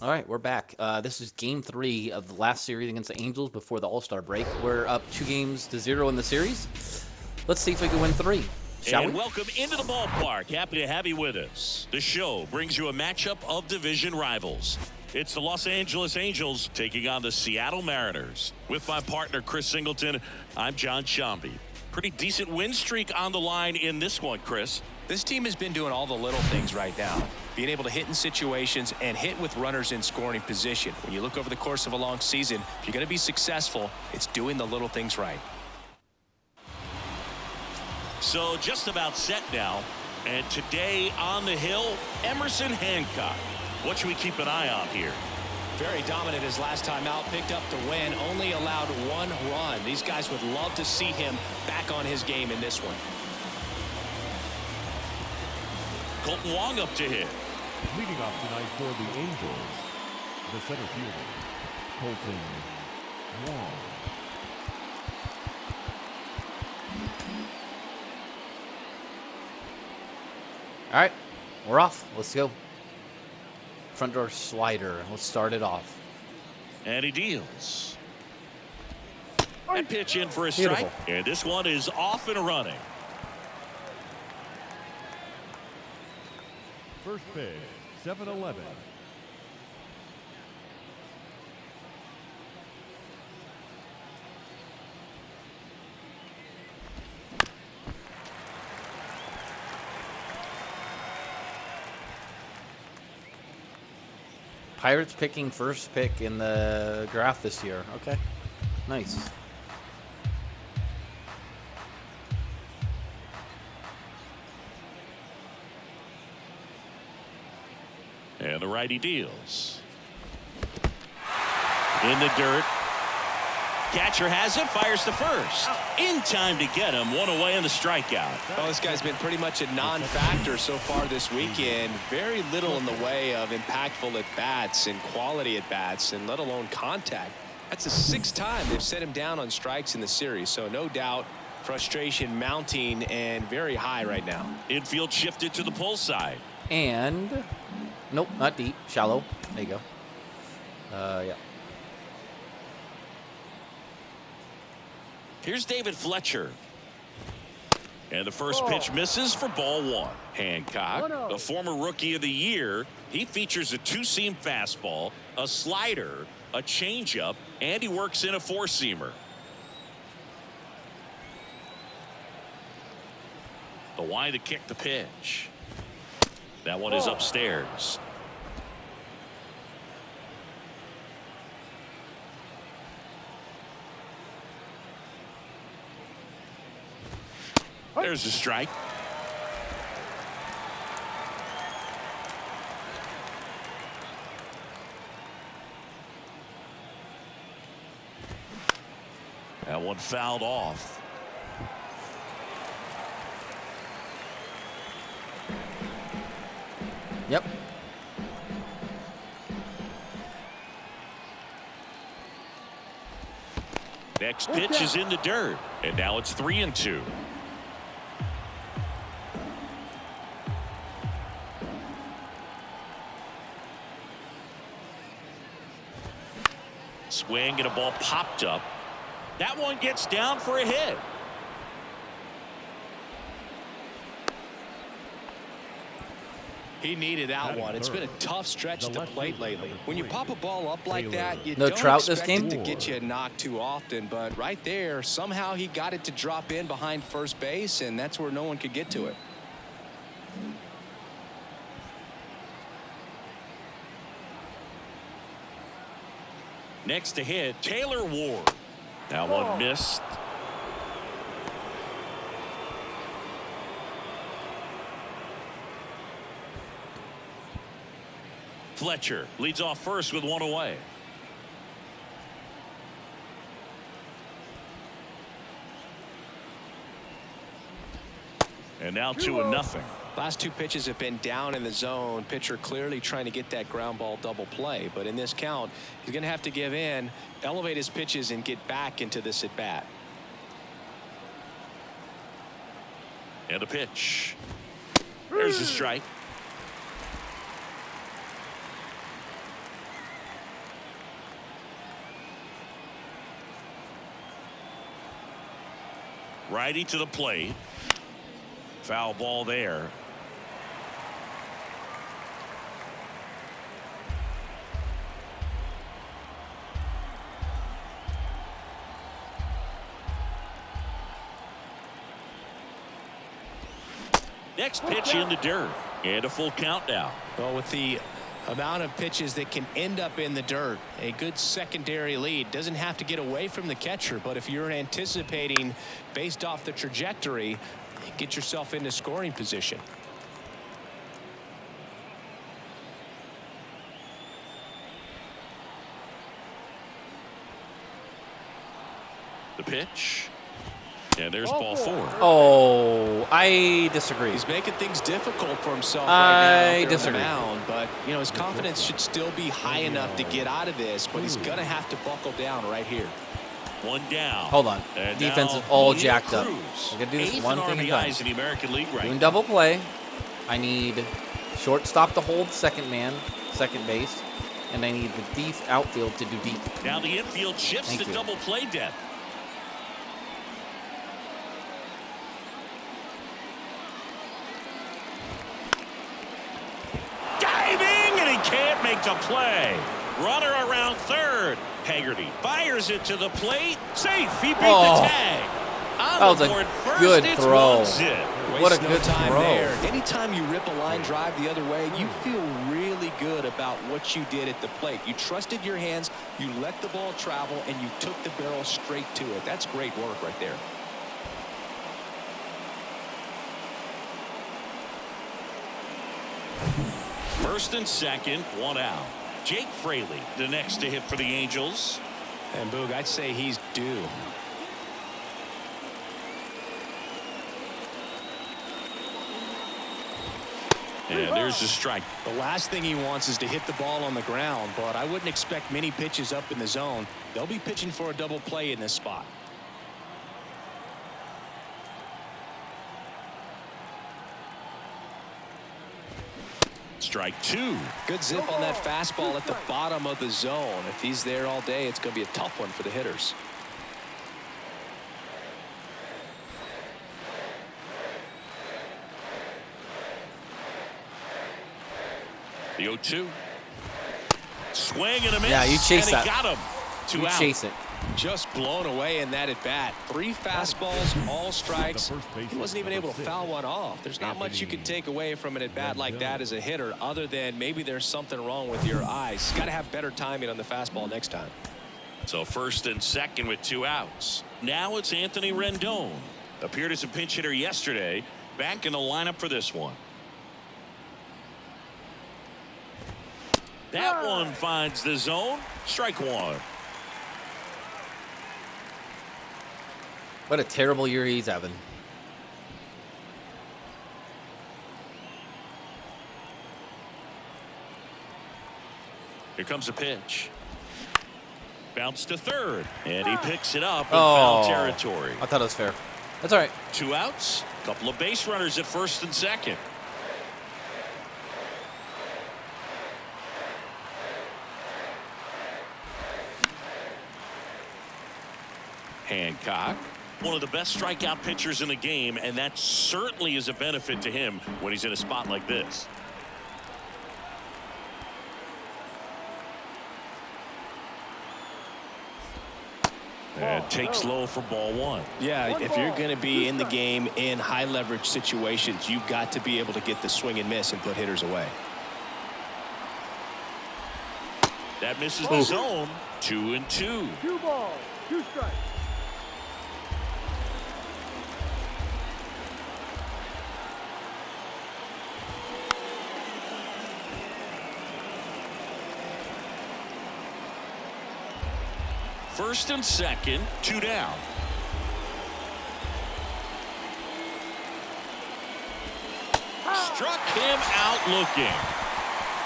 All right, we're back. This is game 3 of the last series against the Angels before the All-Star break. We're up 2-0 in the series. Let's see if we can win 3. Shall And we? welcome into the ballpark. Happy to have you with us. The show brings you a matchup of division rivals. It's the Los Angeles Angels taking on the Seattle Mariners. With my partner, Chris Singleton, I'm John Shambi. Pretty decent win streak on the line in this one, Chris. This team has been doing all the little things right now. Being able to hit in situations and hit with runners in scoring position. When you look over the course of a long season, if you're going to be successful, it's doing the little things right. So just about set now. And today on the hill, Emerson Hancock. What should we keep an eye on here? Very dominant his last time out, picked up the win, only allowed 1 run. These guys would love to see him back on his game in this one. Colton Wong up to hit. Leading off tonight for the Angels, the center fielder, Colton Wong. All right, we're off. Let's go. Front door slider. Let's start it off. And he deals. That pitch in for a strike. Beautiful. And this one is off and running. First pitch, 7-11. Pirates picking first pick in the draft this year. Okay, nice. And the righty deals. In the dirt. Catcher has it, fires to first. In time to get him, 1 away on the strikeout. Well, this guy's been pretty much a non-factor so far this weekend. Very little in the way of impactful at-bats and quality at-bats, and let alone contact. That's the 6th time they've set him down on strikes in the series, so no doubt frustration mounting and very high right now. Infield shifted to the pull side. And nope, not deep, shallow. There you go. Yeah. Here's David Fletcher. And the first pitch misses for ball 1. Hancock, the former rookie of the year, he features a 2-seam fastball, a slider, a changeup, and he works in a 4-seamer. The wind to kick the pitch. That one is upstairs. There's a strike. That one fouled off. Yep. Next pitch is in the dirt. And now it's 3-2. Swing and a ball popped up. That one gets down for a hit. He needed that one. It's been a tough stretch at the plate lately. When you pop a ball up like that, you No don't Trout this expect game? it to get you knocked too often. But right there, somehow he got it to drop in behind first base, and that's where no one could get to it. Next to hit, Taylor Ward. That one missed. Fletcher leads off first with 1 away. And now 2-0. Last 2 pitches have been down in the zone. Pitcher clearly trying to get that ground ball double play. But in this count, he's going to have to give in, elevate his pitches, and get back into this at bat. And a pitch. There's a strike. Righty to the plate. Foul ball there. Next pitch in the dirt. And a full count now. Well, with the amount of pitches that can end up in the dirt, a good secondary lead. Doesn't have to get away from the catcher, but if you're anticipating based off the trajectory, get yourself into scoring position. The pitch. And there's ball 4. Oh, I disagree. He's making things difficult for himself right now I disagree. on the mound, but you know his confidence should still be high enough to get out of this, but he's gonna have to buckle down right here. 1 down. Hold on. And Defense now is all Cruz. jacked up. We're gonna do this 8th one in thing at a RBIs time. in the American League right Doing now. double play. I need shortstop to hold second man, second base, and I need the deep outfield to do deep. Now the infield shifts Thank to you. double play depth. Diving, and he can't make the play. Runner around third. Haggerty fires it to the plate. Safe. He beat Oh. the tag. On That was the a board first, good it's throw. 1-0. What a Waste no good time throw. there. Anytime you rip a line drive the other way, you feel really good about what you did at the plate. You trusted your hands, you let the ball travel, and you took the barrel straight to it. That's great work right there. First and second, 1 out. Jake Fraley, the next to hit for the Angels. And Boog, I'd say he's due. And there's the strike. The last thing he wants is to hit the ball on the ground, but I wouldn't expect many pitches up in the zone. They'll be pitching for a double play in this spot. Strike 2. Good zip on that fastball at the bottom of the zone. If he's there all day, it's going to be a tough one for the hitters. The 0-2. Swing and a miss. Yeah, you chase and that. He got him. 2 You out. chase it. Just blown away in that at bat. 3 fastballs, all strikes. He wasn't even able to foul one off. There's not much you can take away from an at bat like that as a hitter, other than maybe there's something wrong with your eyes. Got to have better timing on the fastball next time. So first and second with 2 outs. Now it's Anthony Rendon. Appeared as a pinch hitter yesterday. Back in the lineup for this one. That one finds the zone. Strike 1. What a terrible year he's having. Here comes a pitch. Bounce to third. And he picks it up in Oh. foul territory. I thought it was fair. That's all right. 2 outs. Couple of base runners at first and second. Hancock, one of the best strikeout pitchers in the game, and that certainly is a benefit to him when he's in a spot like this. And takes low for ball 1. Yeah, if you're going to be in the game in high leverage situations, you've got to be able to get the swing and miss and put hitters away. That misses the zone. 2-2. 2 balls, 2 strikes. First and second, 2 down. Struck him out looking.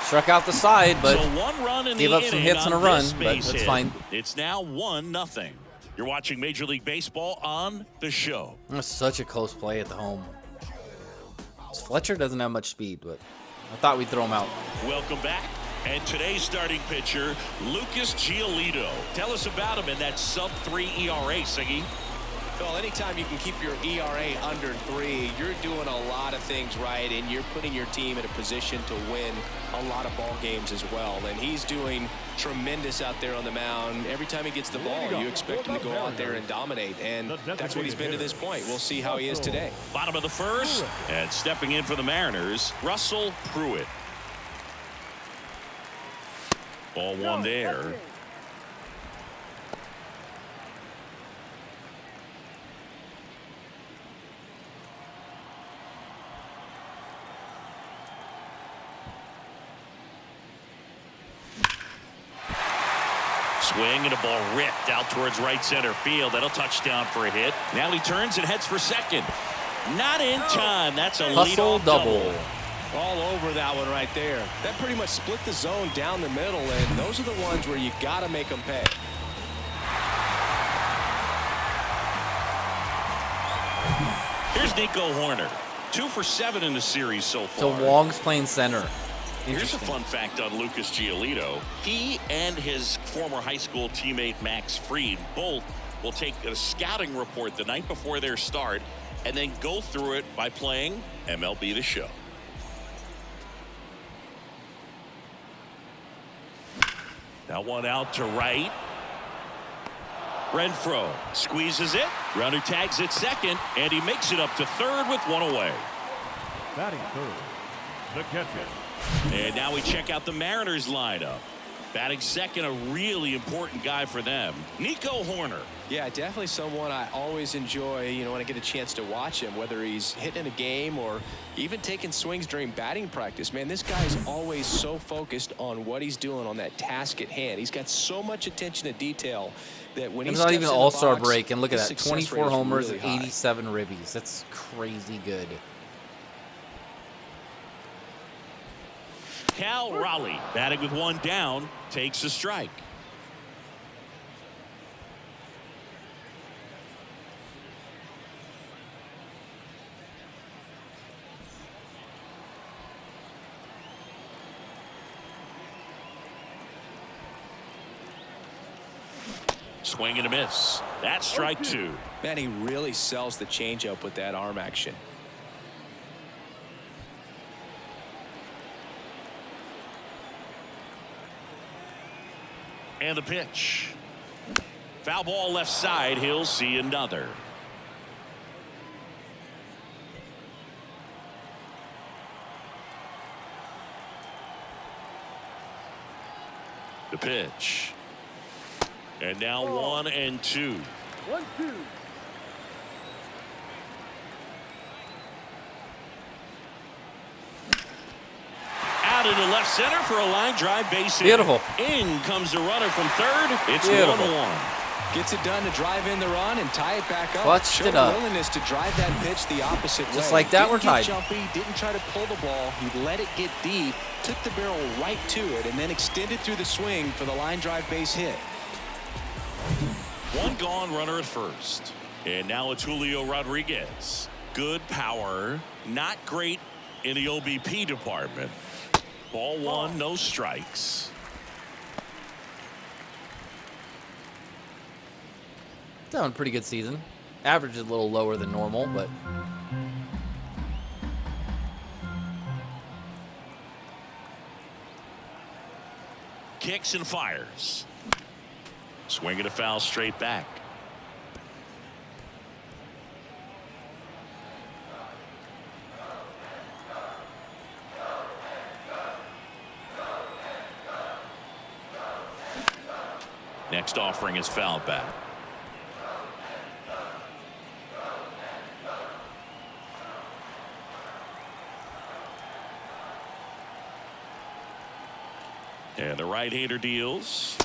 Struck out the side, but So 1 run in gave the up some inning hits and a on run, this but base that's hit. fine. It's now 1-0. You're watching Major League Baseball on the show. that's such a close play at the home. Fletcher doesn't have much speed, but I thought we'd throw him out. Welcome back. And today's starting pitcher, Lucas Giolito. Tell us about him in that sub-3 ERA, Siggy. Well, anytime you can keep your ERA under 3, you're doing a lot of things right, and you're putting your team in a position to win a lot of ball games as well. And he's doing tremendous out there on the mound. Every time he gets the ball, you expect him to go out there and dominate, and that's what he's been to this point. We'll see how he is today. Bottom of the first, and stepping in for the Mariners, Russell Pruitt. Ball 1 there. Swing and a ball ripped out towards right center field. That'll touchdown for a hit. Now he turns and heads for second. Not in time. That's a leadoff double. All over that one right there. That pretty much split the zone down the middle, and those are the ones where you got to make them pay. Here's Nico Horner. 2 for 7 in the series so far. So Wong's playing center. Here's a fun fact on Lucas Giolito. He and his former high school teammate Max Fried both will take a scouting report the night before their start and then go through it by playing MLB The Show. That one out to right. Renfroe squeezes it. Runner tags at second, and he makes it up to third with 1 away. Batting third, the catcher. And now we check out the Mariners lineup. Batting second, a really important guy for them, Nico Horner. Yeah, definitely someone I always enjoy, when I get a chance to watch him, whether he's hitting a game or even taking swings during batting practice. Man, this guy is always so focused on what he's doing on that task at hand. He's got so much attention to detail that when he's not even an All-Star break, and look at that, 24 really homers, high. 87 ribbies. That's crazy good. Cal Raleigh batting with 1 down, takes a strike. Swing and a miss. That's strike 2. Man, he really sells the changeup with that arm action. And the pitch. Foul ball left side. He'll see another. The pitch. And now 1-2. 1-2. Out into left center for a line drive base hit. Beautiful. In comes the runner from third. It's Beautiful. 1-1. Gets it done to drive in the run and tie it back up. Clutched Showed it up. willingness to drive that pitch the opposite way. Just like that, we're tied. Didn't get jumpy, didn't try to pull the ball. He let it get deep, took the barrel right to it, and then extended through the swing for the line drive base hit. 1 gone, runner at first. And now it's Julio Rodriguez. Good power, not great in the OBP department. Ball 1, no strikes. Having a pretty good season. Average is a little lower than normal, but Kicks and fires. Swinging a foul straight back. Next offering is fouled back. And the right-hander deals.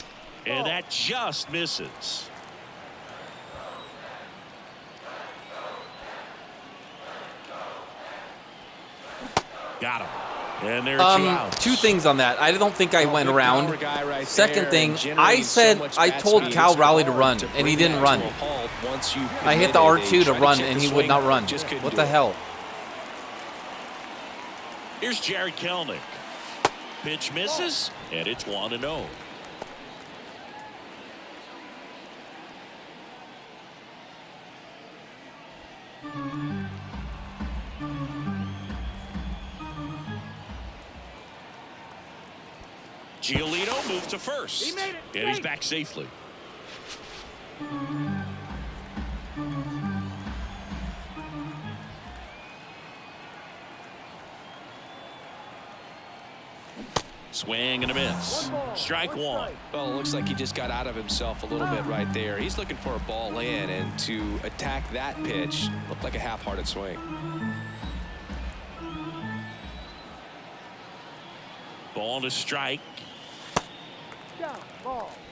And that just misses. Got him. And there are 2 outs. 2 things on that. I don't think I went around. Right Second thing, I said I told Cal Raleigh to run, and he didn't run. I hit the R2 to run, and he would not run. What the hell? Here's Jared Kelnick. Pitch misses, and it's 1-0. Giolito moved to first. He made it. And he's back safely. Swing and a miss. Strike one. Well, it looks like he just got out of himself a little bit right there. He's looking for a ball in, and to attack that pitch looked like a half-hearted swing. Ball to strike.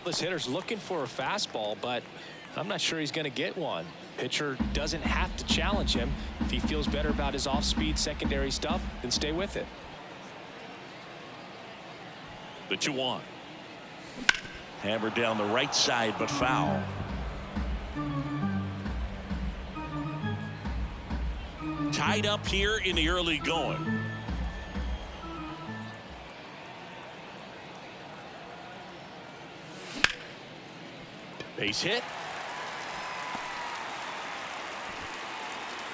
This hitter's looking for a fastball, but I'm not sure he's going to get one. Pitcher doesn't have to challenge him. If he feels better about his off-speed secondary stuff, then stay with it. The 2-1. Hammered down the right side, but foul. Tied up here in the early going. Base hit.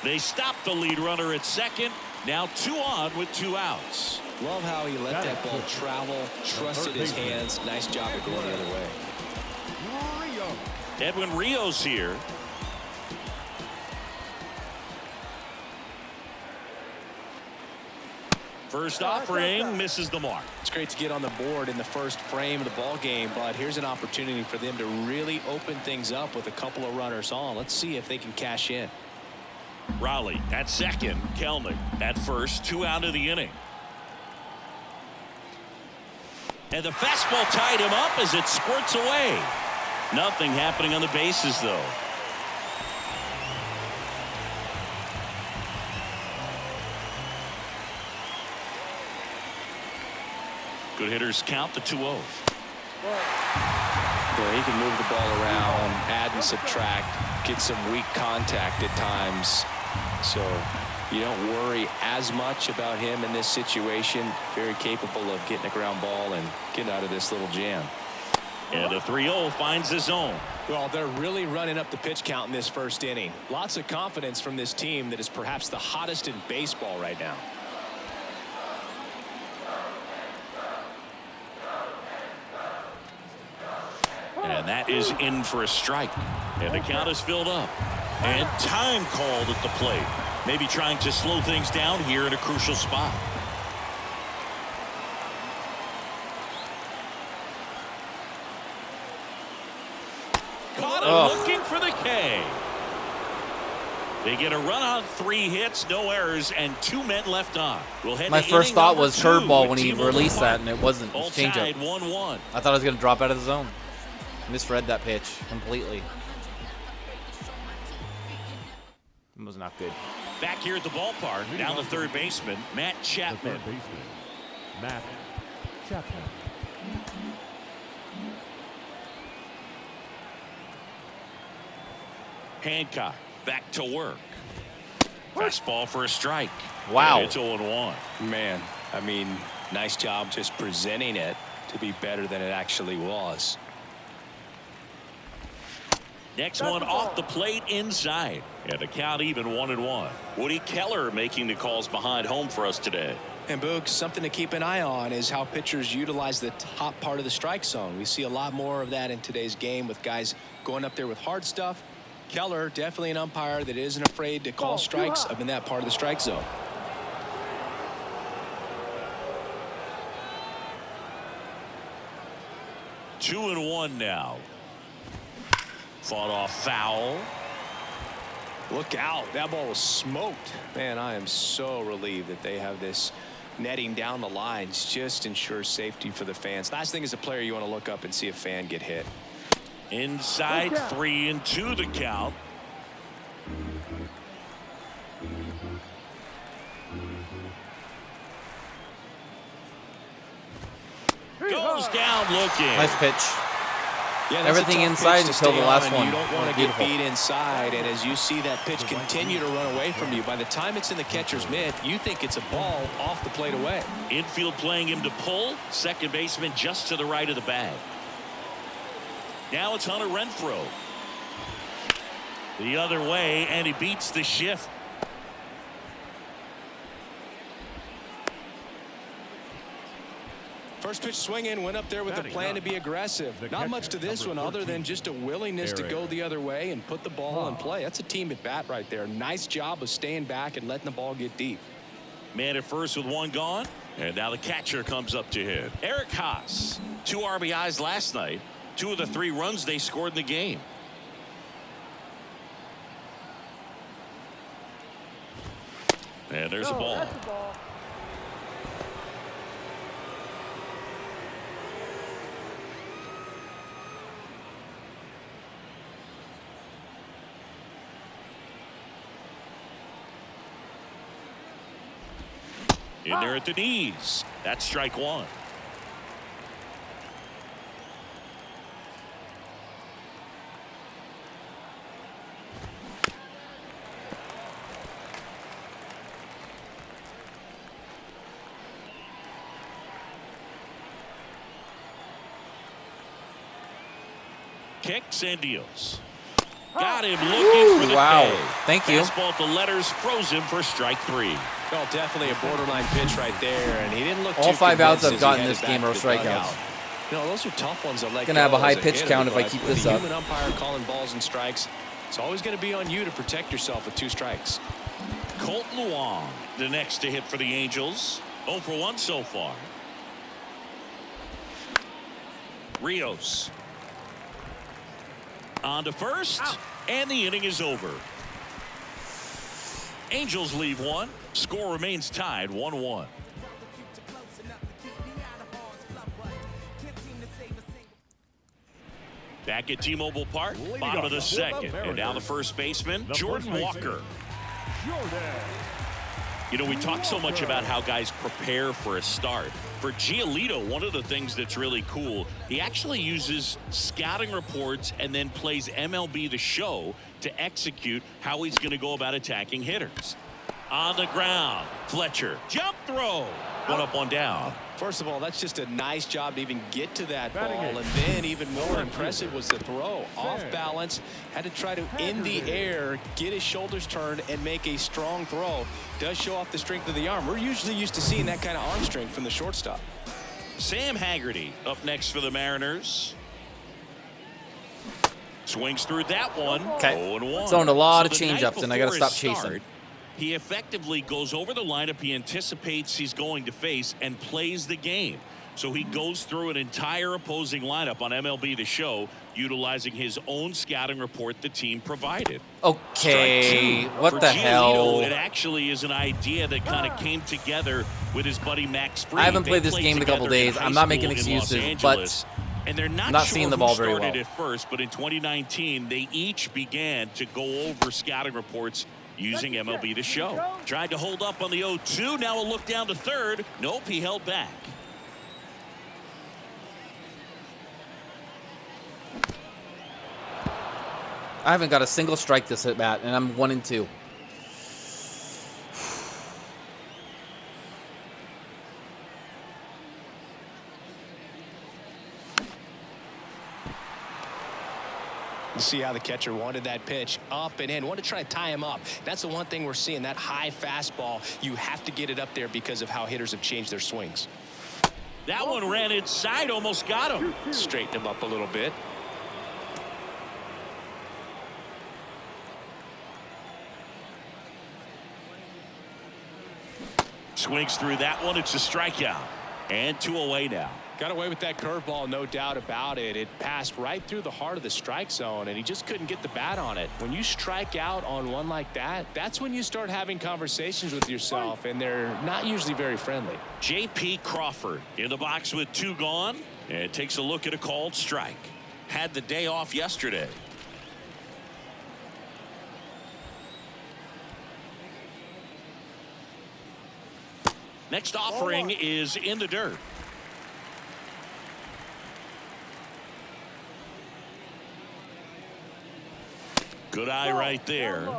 They stopped the lead runner at second. Now 2 on with 2 outs. Love how he let that ball travel, trusted his hands. Nice job of going the other way. Edwin Rios here. First offering misses the mark. It's great to get on the board in the first frame of the ball game, but here's an opportunity for them to really open things up with a couple of runners on. Let's see if they can cash in. Raleigh at second. Kelnick at first. 2 out of the inning. And the fastball tied him up as it squirts away. Nothing happening on the bases, though. Good hitters count the 2-0. Yeah, he can move the ball around, add and subtract, get some weak contact at times. So you don't worry as much about him in this situation. Very capable of getting a ground ball and getting out of this little jam. And a 3-0 finds the zone. Well, they're really running up the pitch count in this first inning. Lots of confidence from this team that is perhaps the hottest in baseball right now. And that is in for a strike. And the count is filled up. And time called at the plate. Maybe trying to slow things down here in a crucial spot. Caught him looking for the K. They get a run on 3 hits, no errors, and 2 men left on. We'll head My to first inning thought number was 2 curveball with when he T-Mobile released that, Park. and it wasn't. It All was changeup. tied 1-1. I thought I was going to drop out of the zone. Misread that pitch completely. It was not good. Back here at the ballpark, down the third baseman, Matt The Chapman. third baseman, Matt Chapman. Hancock back to work. Fastball for a strike. Wow. And it's 0-1. Man, I mean, nice job just presenting it to be better than it actually was. Next one off the plate inside. And the count even 1-1. Woody Keller making the calls behind home for us today. And Boog, something to keep an eye on is how pitchers utilize the top part of the strike zone. We see a lot more of that in today's game with guys going up there with hard stuff. Keller, definitely an umpire that isn't afraid to call strikes up in that part of the strike zone. 2-1 now. Fought off foul. Look out. That ball was smoked. Man, I am so relieved that they have this netting down the lines. Just ensures safety for the fans. Last thing as a player, you want to look up and see a fan get hit. Inside 3-2 the count. Goes down looking. Nice pitch. Yeah, that's Everything a tough inside pitch to until the stay last on. one. You don't want to get Beautiful. beat inside, and as you see that pitch continue to run away from you, by the time it's in the catcher's mitt, you think it's a ball off the plate away. Infield playing him to pull. Second baseman just to the right of the bag. Now it's Hunter Renfroe. The other way, and he beats the shift. First pitch swinging, went up there with a plan to be aggressive. Not much to this one other than just a willingness to go the other way and put the ball in play. That's a team at bat right there. Nice job of staying back and letting the ball get deep. Man at first with one gone. And now the catcher comes up to hit. Eric Haas, 2 RBIs last night. 2 of the 3 runs they scored in the game. And there's a ball. In there at the knees. That's strike 1. Kicks and deals. Got him looking for the wow. K. Thank you. Fastball at the letters froze him for strike 3. Well, definitely a borderline pitch right there, and he didn't look All too 5 outs convinced I've as he gotten headed this back game to are the strikeouts. dugout. You know, those are tough ones to let Gonna have a go high as pitch hitter, count if I but keep with this a up. human umpire calling balls and strikes, it's always going to be on you to protect yourself with 2 strikes. Colton Luong, the next to hit for the Angels. 0 for 1 so far. Rios. On to first, and the inning is over. Angels leave 1. Score remains tied 1-1. Back at T-Mobile Park, bottom of the 2nd, and now the first baseman, Jordan Walker. You know, we talk so much about how guys prepare for a start. For Giolito, one of the things that's really cool, he actually uses scouting reports and then plays MLB The Show to execute how he's going to go about attacking hitters. On the ground, Fletcher, jump throw. 1 up, 1 down. First of all, that's just a nice job to even get to that ball, and then even more impressive was the throw. Off balance, had to try to in the air, get his shoulders turned, and make a strong throw. Does show off the strength of the arm. We're usually used to seeing that kind of arm strength from the shortstop. Sam Haggerty up next for the Mariners. Swings through that one. Okay. 0-1. Throwing a lot of So the night changeups, and I got to before stop his start, chasing. He effectively goes over the lineup he anticipates he's going to face and plays the game. So he goes through an entire opposing lineup on MLB The Show, utilizing his own scouting report the team provided. Okay, Strike 2 what for the Giolito. hell? It actually is an idea that kind of came together with his buddy Max Fried. I haven't played They this game in a couple together days. high I'm not making school in Los excuses, but Angeles. And they're not, not sure seeing the who ball very started well. at first, but in 2019, they each began to go over scouting reports using MLB The Show. Tried to hold up on the 0-2. Now a look down to third. Nope, he held back. I haven't got a single strike this at bat, and I'm 1-2. See how the catcher wanted that pitch up and in. Wanted to try to tie him up. That's the one thing we're seeing, that high fastball. You have to get it up there because of how hitters have changed their swings. That one ran inside, almost got him. Straighten him up a little bit. Swings through that one. It's a strikeout. And 2 away now. Got away with that curveball, no doubt about it. It passed right through the heart of the strike zone, and he just couldn't get the bat on it. When you strike out on one like that, that's when you start having conversations with yourself, and they're not usually very friendly. J.P. Crawford in the box with 2 gone, and takes a look at a called strike. Had the day off yesterday. Next offering is in the dirt. Good eye right there.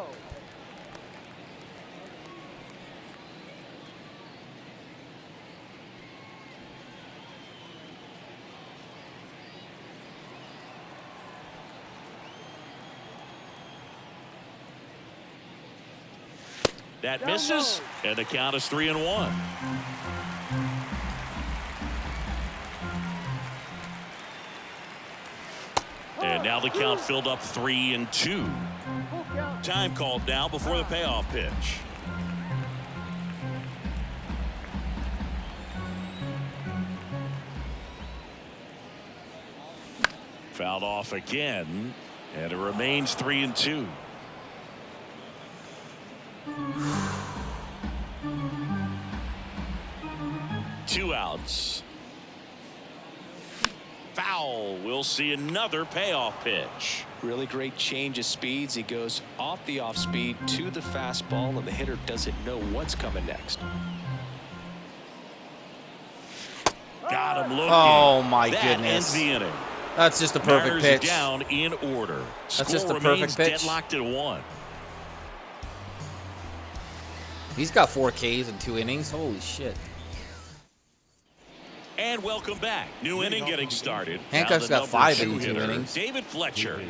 That misses, and the count is 3-1. Now the count filled up 3-2. Time called now before the payoff pitch. Fouled off again, and it remains 3-2. Two outs. Foul. We'll see another payoff pitch. Really great change of speeds. He goes off the off speed to the fastball, and the hitter doesn't know what's coming next. Got him looking. Oh my that goodness. Ends the inning. That's just a perfect Mariners pitch. Down in order. That's just a Score perfect remains pitch. Deadlocked at 1. He's got 4 Ks in 2 innings. Holy shit. And welcome back. New inning getting started. Hancock's Now got the 5 number in 2 hitter, innings. David Fletcher.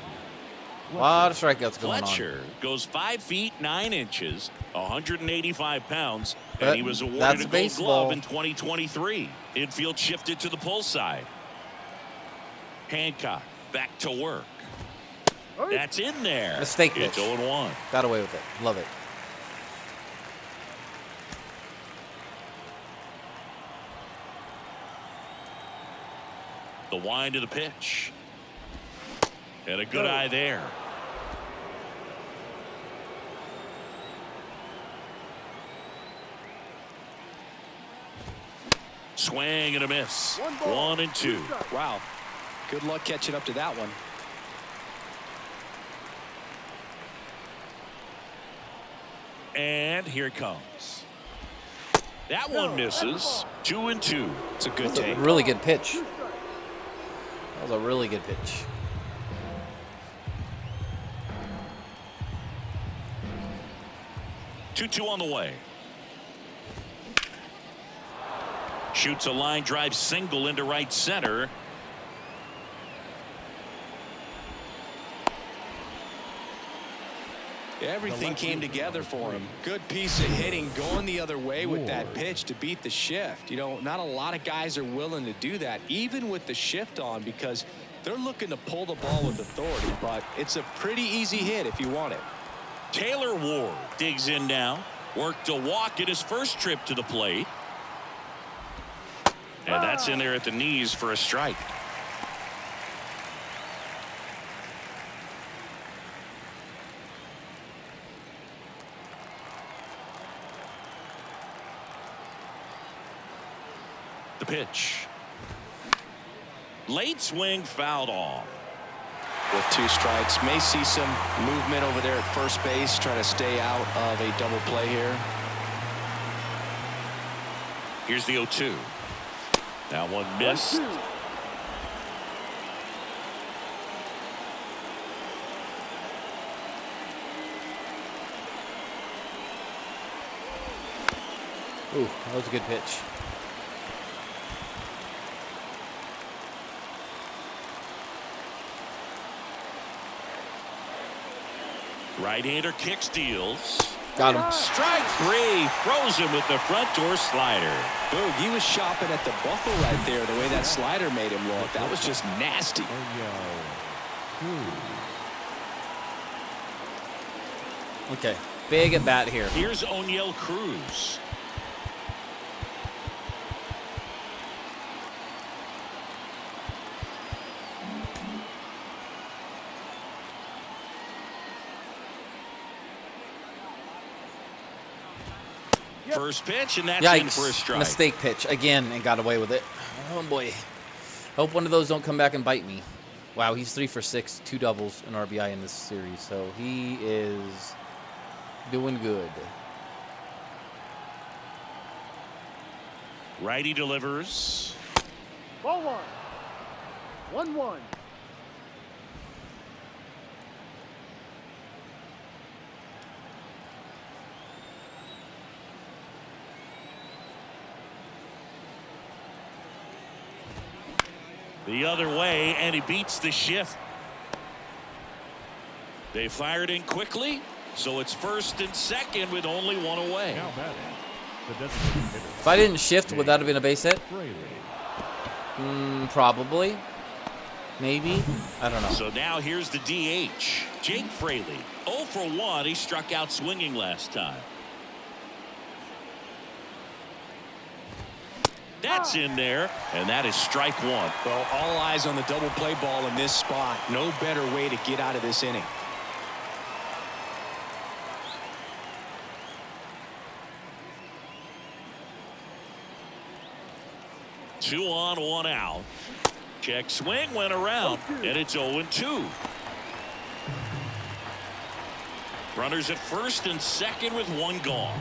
A lot of strikeouts going on. Fletcher goes 5 feet 9 inches, 185 pounds, But and he was awarded that's a Gold baseball. Glove in 2023. Infield shifted to the pull side. Hancock back to work. That's in there. Mistake It's pitch. 0-1. Got away with it. Love it. The wind of the pitch. And a good eye there. Swing and a miss. 1-2. Wow. Good luck catching up to that one. And here it comes. That one misses. 2-2. It's a good That's a take. really good pitch. That was a really good pitch. Two on the way. Shoots a line drive single into right center. Everything came together for him. Good piece of hitting going the other way with that pitch to beat the shift. You know, not a lot of guys are willing to do that, even with the shift on, because they're looking to pull the ball with authority, but it's a pretty easy hit if you want it. Taylor Ward digs in now. Worked a walk in his first trip to the plate. And that's in there at the knees for a strike. The pitch. Late swing fouled off. With 2 strikes, may see some movement over there at first base, trying to stay out of a double play here. Here's the 0-2. That one missed. Ooh, that was a good pitch. Right-hander kick steals. Got him. Strike 3. Throws him with the front door slider. Boog, he was shopping at the buckle right there, the way that slider made him look. That was just nasty. Okay, big at bat here. Here's O'Neal Cruz. First pitch, and that's in for a Yikes. strike. Mistake pitch again and got away with it. Oh boy. Hope one of those don't come back and bite me. Wow, he's 3 for 6, 2 doubles, and RBI in this series. So he is doing good. Righty delivers. Ball 1. 1-1. The other way, and he beats the shift. They fired in quickly, so it's first and second with only 1 away. Now batting, the designated hitter. If I didn't shift, would that have been a base hit? Probably. Maybe? I don't know. So now here's the DH. Jake Fraley. 0 for 1. He struck out swinging last time. That's in there, and that is strike one. Well, all eyes on the double play ball in this spot. No better way to get out of this inning. Two on, one out. Check swing went around, and it's 0-2. Runners at first and second with one gone.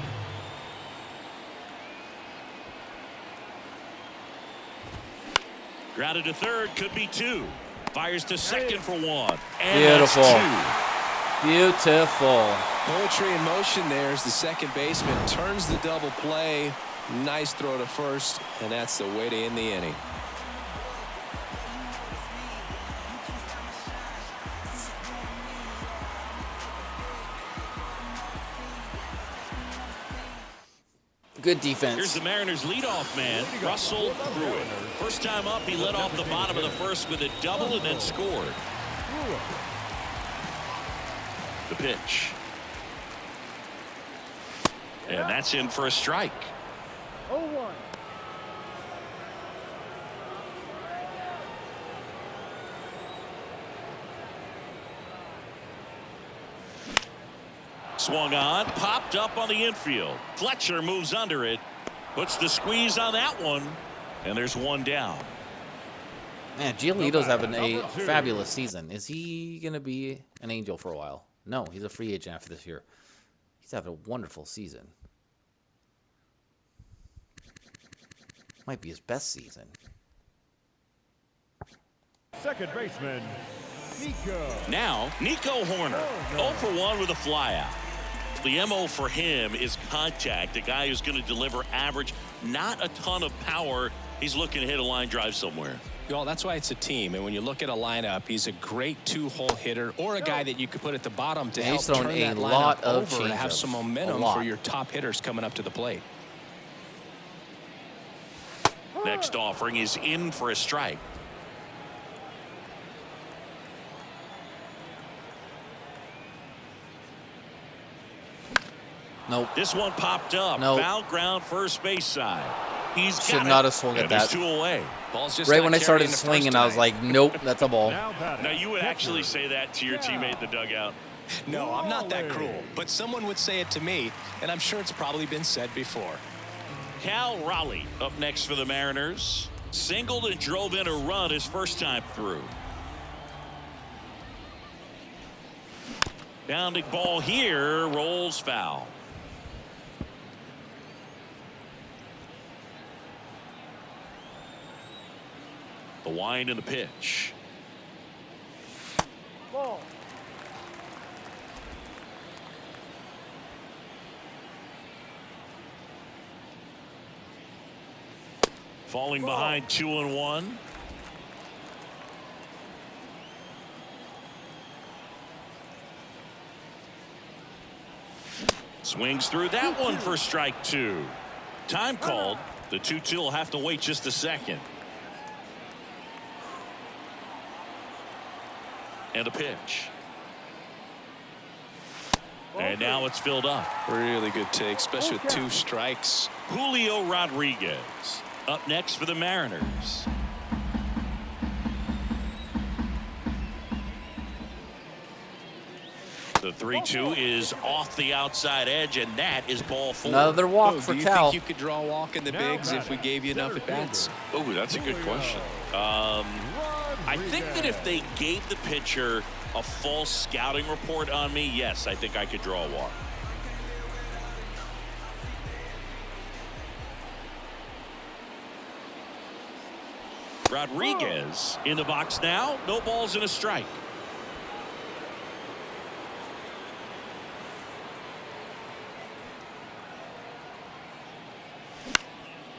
Grounded to third, could be two. Fires to second for one. And Beautiful. that's two. Beautiful. Poetry in motion there as the second baseman turns the double play. Nice throw to first, and that's the way to end the inning. Good defense. Here's the Mariners leadoff man, Russell Pruitt. First time up, he led off the bottom of the first with a double and then scored. The pitch. And that's in for a strike. 0-1. Swung on, popped up on the infield. Fletcher moves under it, puts the squeeze on that one, and there's one down. Man, Giolito's having a fabulous season. Is he going to be an Angel for a while? No, he's a free agent after this year. He's having a wonderful season. Might be his best season. Second baseman, Nico. Now, Nico Horner, 0 for 1 with a flyout. The MO for him is contact, a guy who's going to deliver average, not a ton of power. He's looking to hit a line drive somewhere. Well, that's why it's a team. And when you look at a lineup, he's a great two-hole hitter or a guy that you could put at the bottom to help turn that lineup over and have some momentum for your top hitters coming up to the plate. Next offering is in for a strike. Nope. This one popped up. Nope. Foul ground first base side. He's got Should it. not have swung at And that. he's two away. Ball's just Right not when I started carrying the swinging, first I was tonight. like, nope, that's a ball. Now you would actually say that to your teammate in the dugout. No, I'm not that cruel, but someone would say it to me, and I'm sure it's probably been said before. Cal Raleigh up next for the Mariners. Singled and drove in a run his first time through. Bounding ball here, rolls foul. The wind and the pitch. Ball. Falling behind 2-1. Swings through that one for strike two. Time called. The 2-2 will have to wait just a second. And a pitch. And now it's filled up. Really good take, especially with two strikes. Julio Rodriguez up next for the Mariners. The 3-2 is off the outside edge, and that is ball four. Another walk for Do you Cal. think you could draw a walk in the bigs if we gave you enough at bats? Oh, that's a good question. I think that if they gave the pitcher a false scouting report on me, yes, I think I could draw a walk. Rodriguez in the box now. No balls and a strike.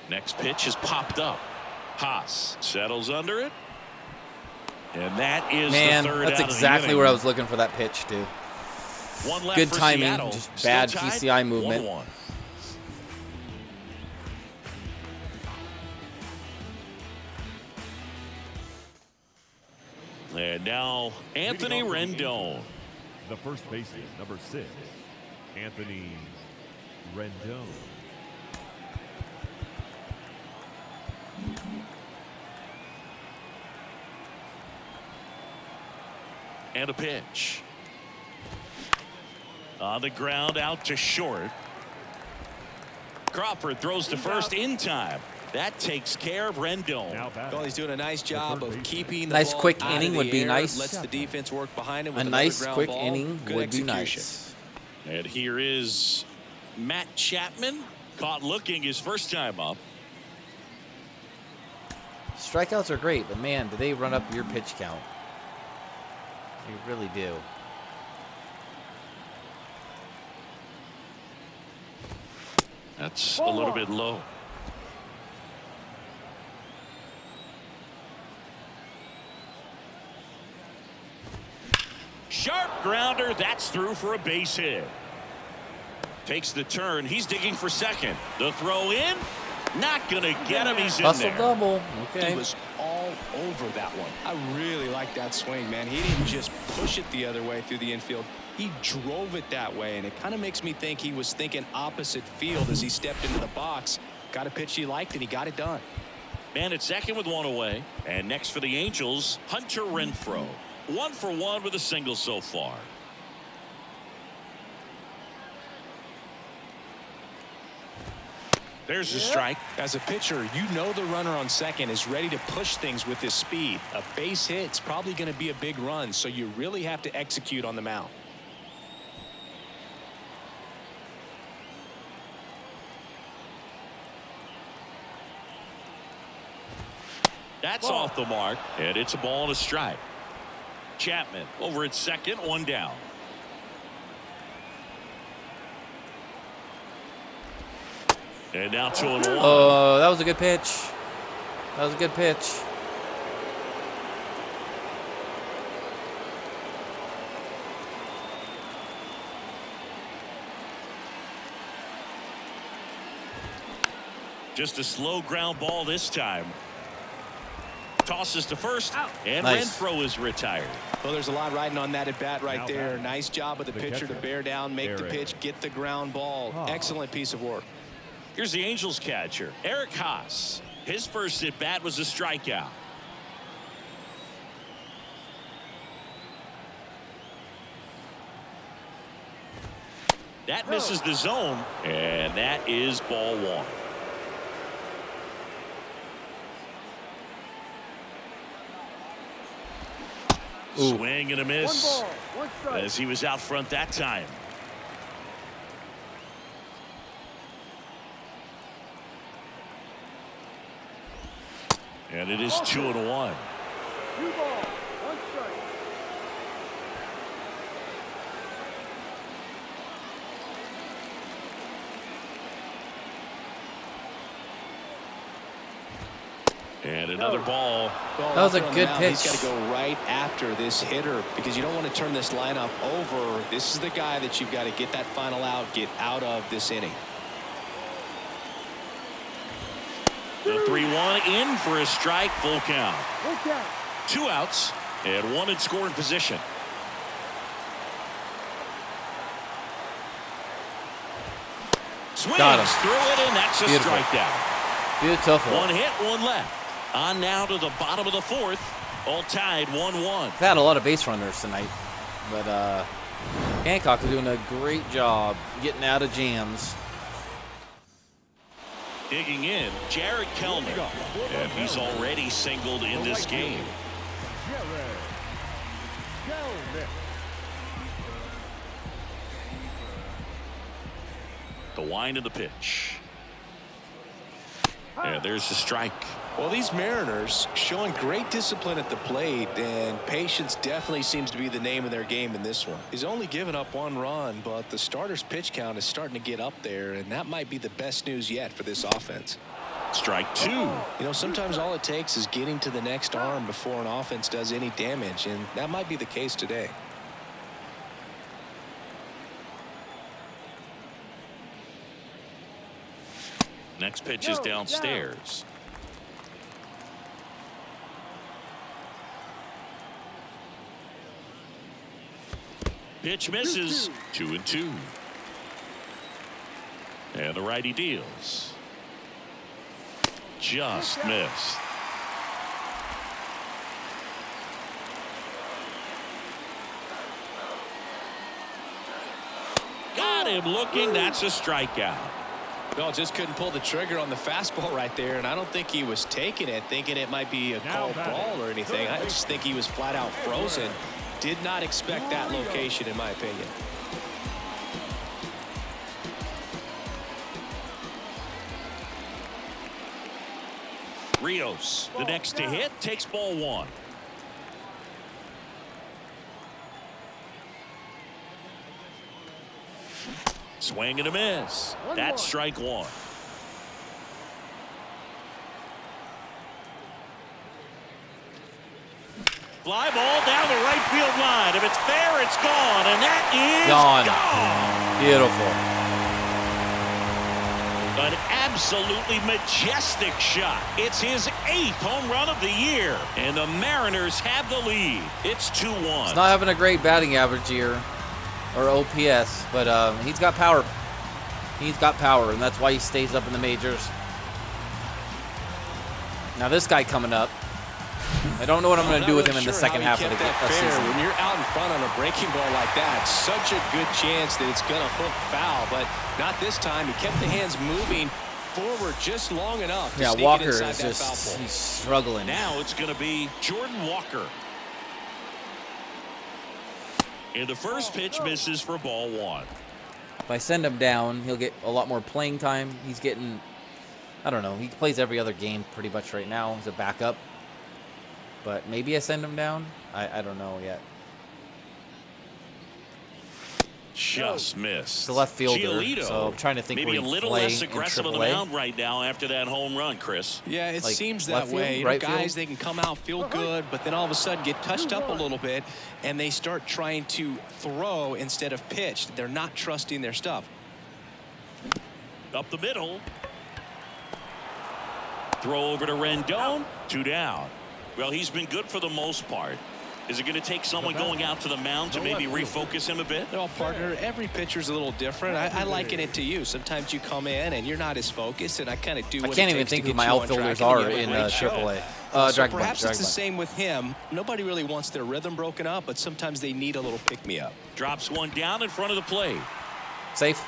Next pitch is popped up. Haas settles under it. And that is Man, the third that's out of the exactly inning. where I was looking for that pitch, too. One left Good for timing, Seattle. just Still bad tied, PCI movement. 1-1. And now Anthony Rendon. The first baseman, number 6, Anthony Rendon. And a pitch. On the ground, out to short. Crawford throws to first in time. That takes care of Rendon. Well, he's doing a nice job of keeping the Nice ball quick out inning of would the be air, nice. Lets the defense work behind him A with another nice ground quick ball. inning Good would be execution. nice. And here is Matt Chapman. Caught looking his first time up. Strikeouts are great, but man, do they run up your pitch count. They really do. That's a little bit low. Sharp grounder. That's through for a base hit. Takes the turn. He's digging for second. The throw in. Not going to get him. He's in Hustle there. double. Okay. He was all over that one. I really like that swing, man. He didn't just push it the other way through the infield. He drove it that way, and it kind of makes me think he was thinking opposite field as he stepped into the box. Got a pitch he liked, and he got it done. Man at second with one away. And next for the Angels, Hunter Renfroe. 1 for 1 with a single so far. There's a strike. As a pitcher, you know the runner on second is ready to push things with his speed. A base hit's probably going to be a big run, so you really have to execute on the mound. That's off the mark, and it's a ball and a strike. Chapman over at second, 1 down. And now 2-1. Oh, that was a good pitch. That was a good pitch. Just a slow ground ball this time. Tosses to first, and Nice. Renfroe is retired. Well, there's a lot riding on that at bat right Now there. batting. Nice job of the The pitcher to catcher, bear down, make the Eric. pitch, get the ground ball. Excellent piece of work. Here's the Angels catcher, Eric Haas. His first at bat was a strikeout. That misses the zone, and that is ball 1. Ooh. Swing and a One miss ball, one strike. as he was out front that time. And it is 2-1. 2 balls, one strike. And another ball. Well, That was a out there on the good mound, He's got pitch. to go right after this hitter because you don't want to turn this lineup over. This is the guy that you've got to get that final out, get out of this inning. The 3-1 in for a strike, full count. Look out. 2 outs and 1 in scoring position. Swings Got him. through it, and that's a Beautiful. strikeout. Beautiful. 1 hit, 1 left. On now to the bottom of the 4th. All tied 1-1. We've had a lot of base runners tonight, but Hancock is doing a great job getting out of jams. Digging in, Jared Kellner. And he's already singled in this game. The wind of the pitch. And there's the strike. Well, these Mariners showing great discipline at the plate, and patience definitely seems to be the name of their game in this one. He's only given up 1 run, but the starter's pitch count is starting to get up there, and that might be the best news yet for this offense. Strike 2. You know, sometimes all it takes is getting to the next arm before an offense does any damage, and that might be the case today. Next pitch is downstairs. Pitch misses. 2-2. And the righty deals. Just missed. Got him looking. That's a strikeout. Well, just couldn't pull the trigger on the fastball right there, and I don't think he was taking it, thinking it might be a called ball or anything. I just think he was flat out frozen. Did not expect that location, in my opinion. Rios, the next to hit, takes ball 1. Swing and a miss. That's strike 1. Fly ball down the right field line. If it's fair, it's gone, and that is Gone. gone. Beautiful. An absolutely majestic shot. It's his 8th home run of the year, and the Mariners have the lead. It's 2-1. He's not having a great batting average here, or OPS, but he's got power. He's got power, and that's why he stays up in the majors. Now this guy coming up, I don't know what I'm going to do with him in the second half of the season. When you're out in front on a breaking ball like that, such a good chance that it's going to hook foul, but not this time. He kept the hands moving forward just long enough to sneak Walker it inside is that just foul pole. he's struggling. Now it's going to be Jordan Walker. And the first pitch misses for ball 1. If I send him down, he'll get a lot more playing time. He's getting, I don't know, he plays every other game pretty much right now. He's a backup. But maybe I send him down. I don't know yet. Just missed. The left fielder. Giolito, so I'm trying to think maybe where a he'd little play less in aggressive on the AAA. mound right now after that home run, Chris. Yeah, it Like seems that left field, way. right Guys, field? they can come out, feel good, but then all of a sudden get touched up a little bit, and they start trying to throw instead of pitch. They're not trusting their stuff. Up the middle. Throw over to Rendon. 2 down. Well, he's been good for the most part. Is it going to take someone going out to the mound to maybe refocus him a bit? Well, partner, every pitcher's a little different. I liken it to you. Sometimes you come in and you're not as focused, and I kind of do what I can't it even takes to think get who my you on outfielders track, and are you have a in great show. AAA. So Dragon perhaps Punch, it's the Dragon same with him. Nobody really wants their rhythm broken up, but sometimes they need a little pick-me-up. Drops one down in front of the plate. Punch. Safe.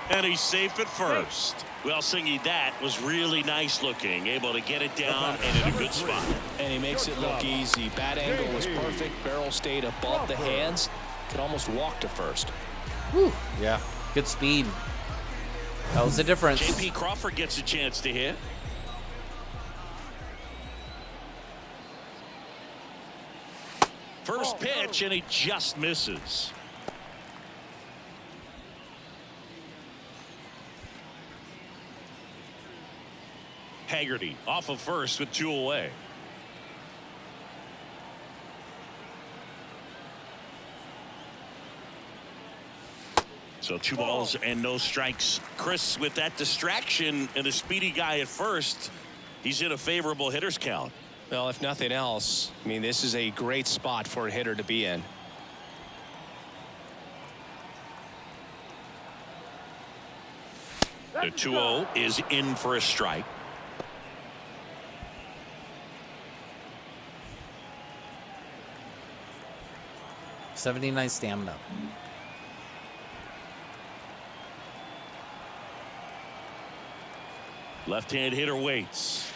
And he's safe at first. Well, Singy, that was really nice looking. Able to get it down and in a good spot. And he makes it look easy. Bat angle was perfect. Barrel stayed above the hands. Could almost walk to first. Whew. Yeah. Good speed. That was the difference. J.P. Crawford gets a chance to hit. First pitch, and he just misses. Haggerty off of first with 2 away. So 2 balls and no strikes. Chris, with that distraction and a speedy guy at first, he's in a favorable hitter's count. Well, if nothing else, I mean, this is a great spot for a hitter to be in. The 2-0 is in for a strike. '79 stamina. Left-hand hitter waits.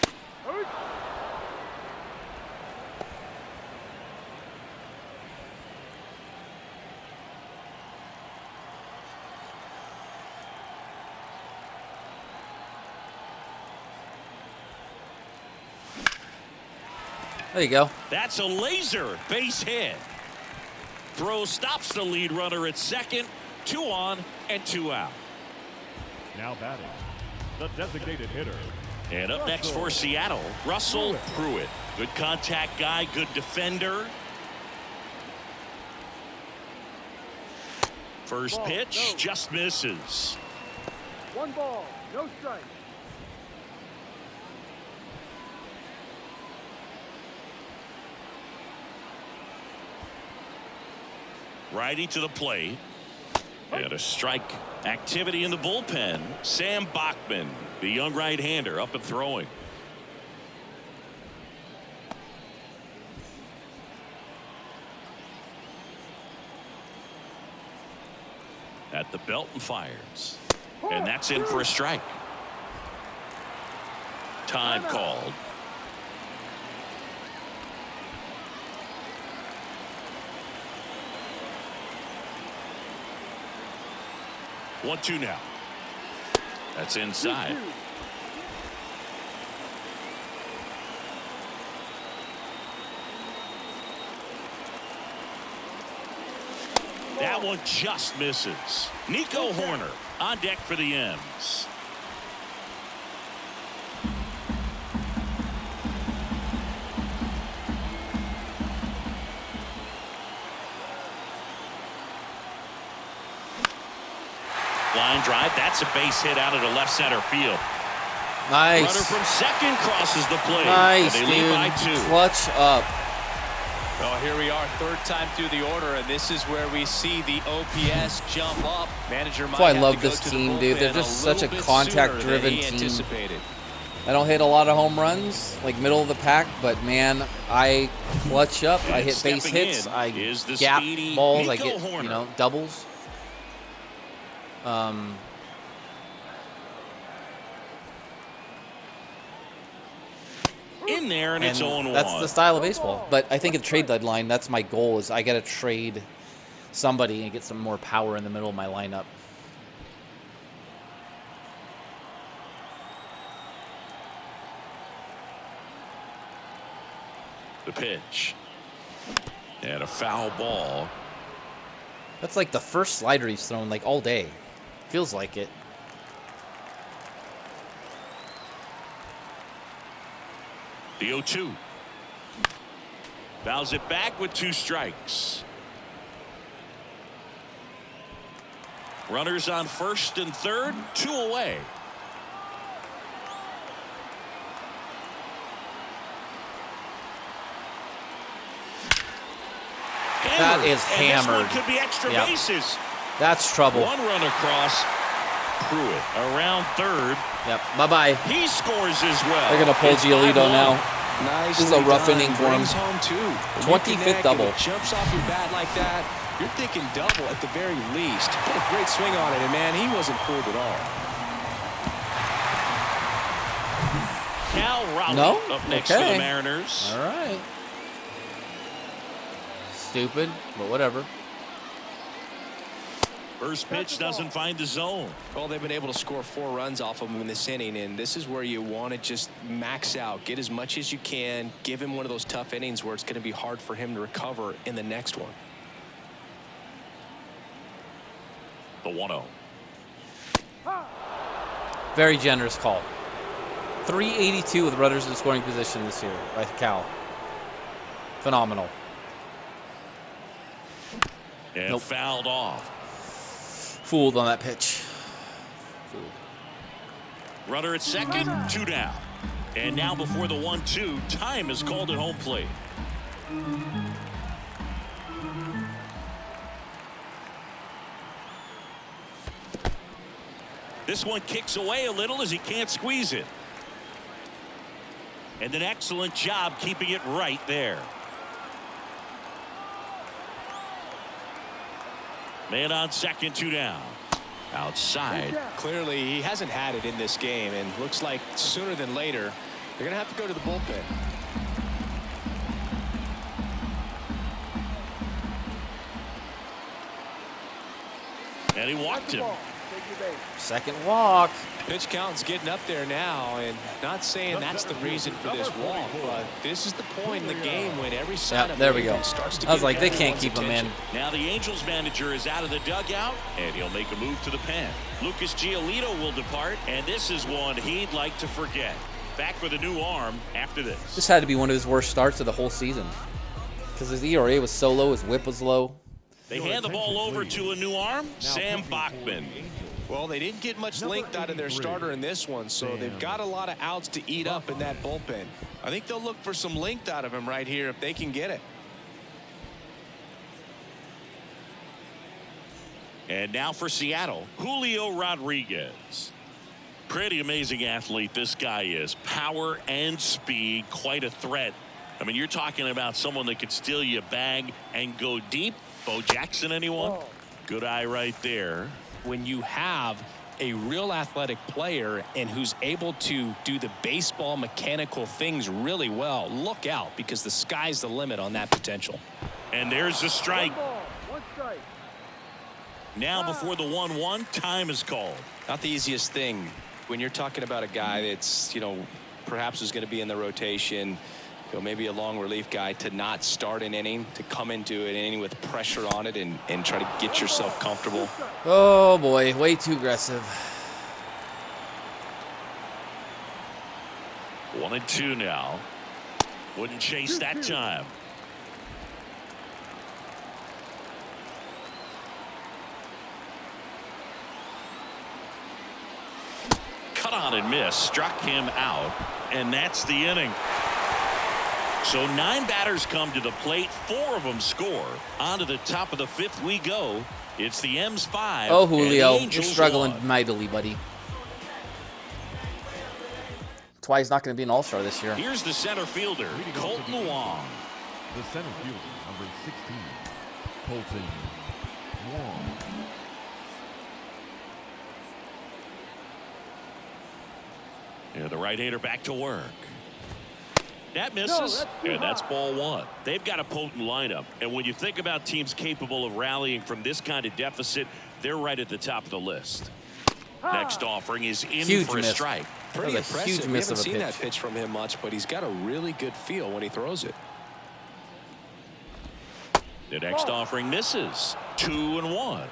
There you go. That's a laser base hit. Throw stops the lead runner at second. 2 on and 2 out. Now batting, the designated hitter. And up next for Seattle, Russell Pruitt. Good contact guy, good defender. First pitch just misses. 1 ball, no strike. Righty to the plate. And a strike. Activity in the bullpen. Sam Bachman, the young right-hander, up and throwing. At the belt and fires. And that's in for a strike. Time called. One, two now. That's inside. That one just misses. Nico Horner on deck for the M's. Line drive. That's a base hit out of the left center field. Nice. Runner from second crosses the plate. Nice, and they lead by 2. Clutch up. Well, here we are, third time through the order, and this is where we see the OPS jump up. Manager might That's why I have love to go this to the team, dude. They're bullpen just a such a little bit contact-driven sooner than he team. anticipated. I don't hit a lot of home runs, like middle of the pack, but man, I clutch up. I And hit base stepping hits. in I is the gap speedy balls. I Nico get Horner. doubles. In there, and it's 0-1. That's the style of baseball. But I think at the trade deadline, that's my goal. Is I got to trade somebody and get some more power in the middle of my lineup. The pitch. And a foul ball. That's like the first slider he's thrown like all day. Feels like it. The 0-2. Fouls it back with 2 strikes. Runners on first and third, 2 away. That is And this hammered. one could be extra Yep. bases. That's trouble. One run across. Pruitt around third. Yep. Bye-bye. He scores as well. They're going to pull It's Giolito 5-1. now. Nice. This is a rough inning for him. Brings home 2. 25th double. Jumps off your bat like that. You're thinking double at the very least. Put a great swing on it, and man, he wasn't fooled at all. Cal Raleigh No? up next for Okay. the Mariners. All right. Stupid, but whatever. First pitch doesn't find the zone. Well, they've been able to score 4 runs off of him in this inning, and this is where you want to just max out, get as much as you can, give him one of those tough innings where it's going to be hard for him to recover in the next one. The 1-0. Very generous call. 382 with runners in scoring position this year by Cal. Phenomenal. And Nope. fouled off. Fooled on that pitch. Fooled. Runner at second, 2 down. And now before the 1-2, time is called at home plate. This one kicks away a little as he can't squeeze it. And an excellent job keeping it right there. Man on second, 2 down. Outside. Clearly, he hasn't had it in this game, and looks like sooner than later, they're going to have to go to the bullpen. And he walked him. Second walk. Pitch count's getting up there now, and not saying that's the reason for this walk, but this is the point in the game when every side of there we go. movement starts to I was get like, they can't everyone's keep him in. attention. Now the Angels manager is out of the dugout, and he'll make a move to the pen. Lucas Giolito will depart, and this is one he'd like to forget. Back with a new arm after this. This had to be one of his worst starts of the whole season. Because his ERA was so low, his whip was low. They hand the ball over to a new arm, Sam pitching for Bachman. the Angels, Well, they didn't get much Number length out of their 83, starter in this one, so Sam they've got a lot of outs to eat up in that bullpen. I think they'll look for some length out of him right here if they can get it. And now for Seattle, Julio Rodriguez. Pretty amazing athlete this guy is. Power and speed, quite a threat. I mean, you're talking about someone that could steal you a bag and go deep. Bo Jackson, anyone? Ball. Good eye right there. When you have a real athletic player and who's able to do the baseball mechanical things really well, look out, because the sky's the limit on that potential. And there's the strike. 1 ball, 1 strike. Now before the 1-1, time is called. Not the easiest thing when you're talking about a guy that's, perhaps is going to be in the rotation, maybe a long relief guy, to not start an inning, to come into an inning with pressure on it and try to get yourself comfortable. Oh boy, way too aggressive. 1-2 now. Wouldn't chase that time. Cut on and miss, struck him out, and that's the inning. So 9 batters come to the plate, 4 of them score. On to the top of the 5th we go. It's the M's 5. Oh, Julio, and the you're Angels struggling 1. mightily, buddy. That's why he's not going to be an all-star this year. Here's the center fielder, Colton Wong. The center fielder, number 16, Colton Wong. And the right-hander back to work. That misses, and that's ball 1. They've got a potent lineup, and when you think about teams capable of rallying from this kind of deficit, they're right at the top of the list. Next offering is in Huge for a miss. strike. Pretty That was a impressive. huge We miss haven't of a seen that pitch. pitch from him much, but he's got a really good feel when he throws it. The next offering misses. 2-1.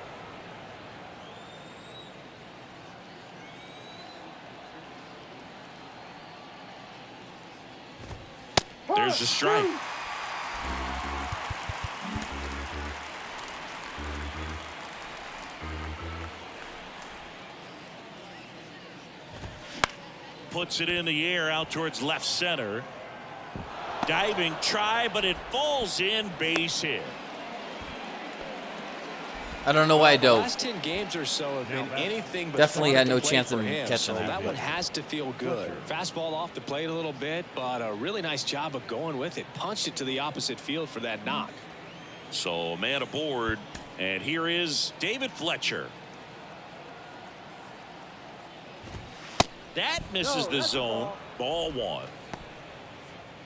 There's the strike. Puts it in the air out towards left center. Diving try, but it falls in, base hit. I don't know why I The dove. last 10 games or so have been anything but Definitely fun had at no the plate chance for of him, catching so that. that one has to feel good. Fastball off the plate a little bit, but a really nice job of going with it. Punched it to the opposite field for that knock. So man aboard, and here is David Fletcher. That misses the zone. Ball 1.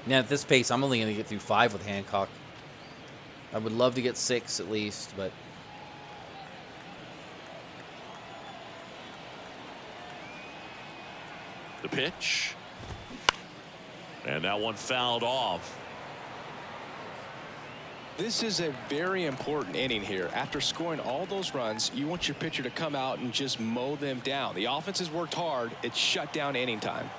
Now, at this pace, I'm only going to get through 5 with Hancock. I would love to get 6 at least, but The pitch. And that one fouled off. This is a very important inning here. After scoring all those runs, you want your pitcher to come out and just mow them down. The offense has worked hard. It's shut down inning time.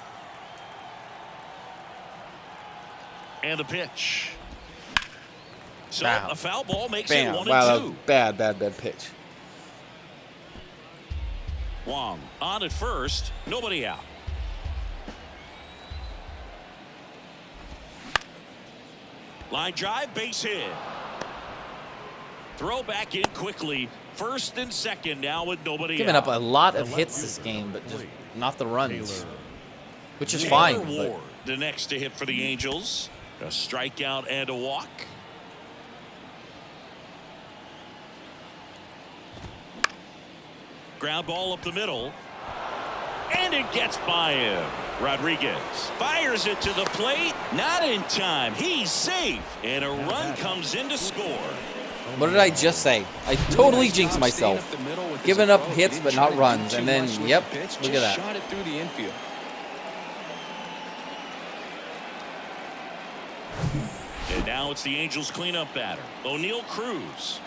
And the pitch. So Wow. a foul ball makes bam. it 1-2. Wow, that was bad pitch. Wong on at first, nobody out. Line drive, base hit. Throw back in quickly. First and second now with nobody Giving out. up a lot of hits this game, but just not the runs, which is fine. Taylor But Ward, the next to hit for the Angels. A strikeout and a walk. Ground ball up the middle. And it gets by him. Rodriguez fires it to the plate. Not in time. He's safe. And a run comes in to score. what did I just say? I totally jinxed myself. Giving up hits but not runs, and then, yep, look at that. Shot it through the infield. And now it's the Angels cleanup batter, O'Neal Cruz.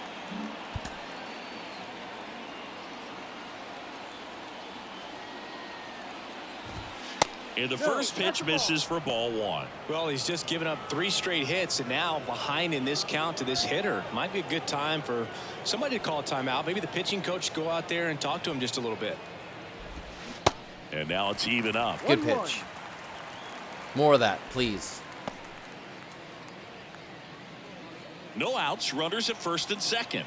And the first pitch misses for ball 1. Well, he's just given up 3 straight hits, and now behind in this count to this hitter. Might be a good time for somebody to call a timeout. Maybe the pitching coach go out there and talk to him just a little bit. And now it's even up. Good pitch. More of that, please. No outs, runners at first and second.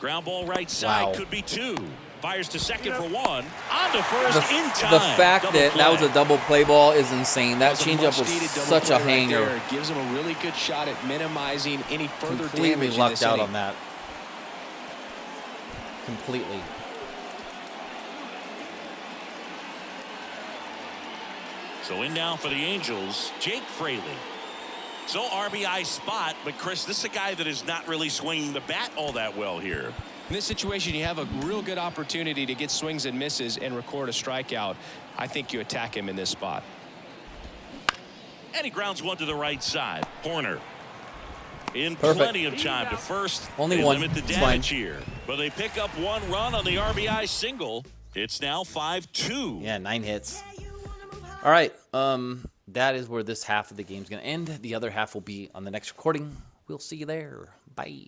Ground ball right side, Wow. could be 2. Fires to second for 1. On to first in time. The fact Double that play. that was a double play ball is insane. That changeup was much-needed double such a play right hanger. there. It gives him a really good shot at minimizing any further Completely damage in lucked this out inning. on that. Completely. So in now for the Angels, Jake Fraley. So RBI spot, but Chris, this is a guy that is not really swinging the bat all that well here. In this situation, you have a real good opportunity to get swings and misses and record a strikeout. I think you attack him in this spot. And he grounds one to the right side. Horner in Perfect. plenty of time to first. Only they one. limit the It's damage fine. here. But they pick up 1 run on the RBI single. It's now 5-2. Yeah, 9 hits. All right. That is where this half of the game is going to end. The other half will be on the next recording. We'll see you there. Bye.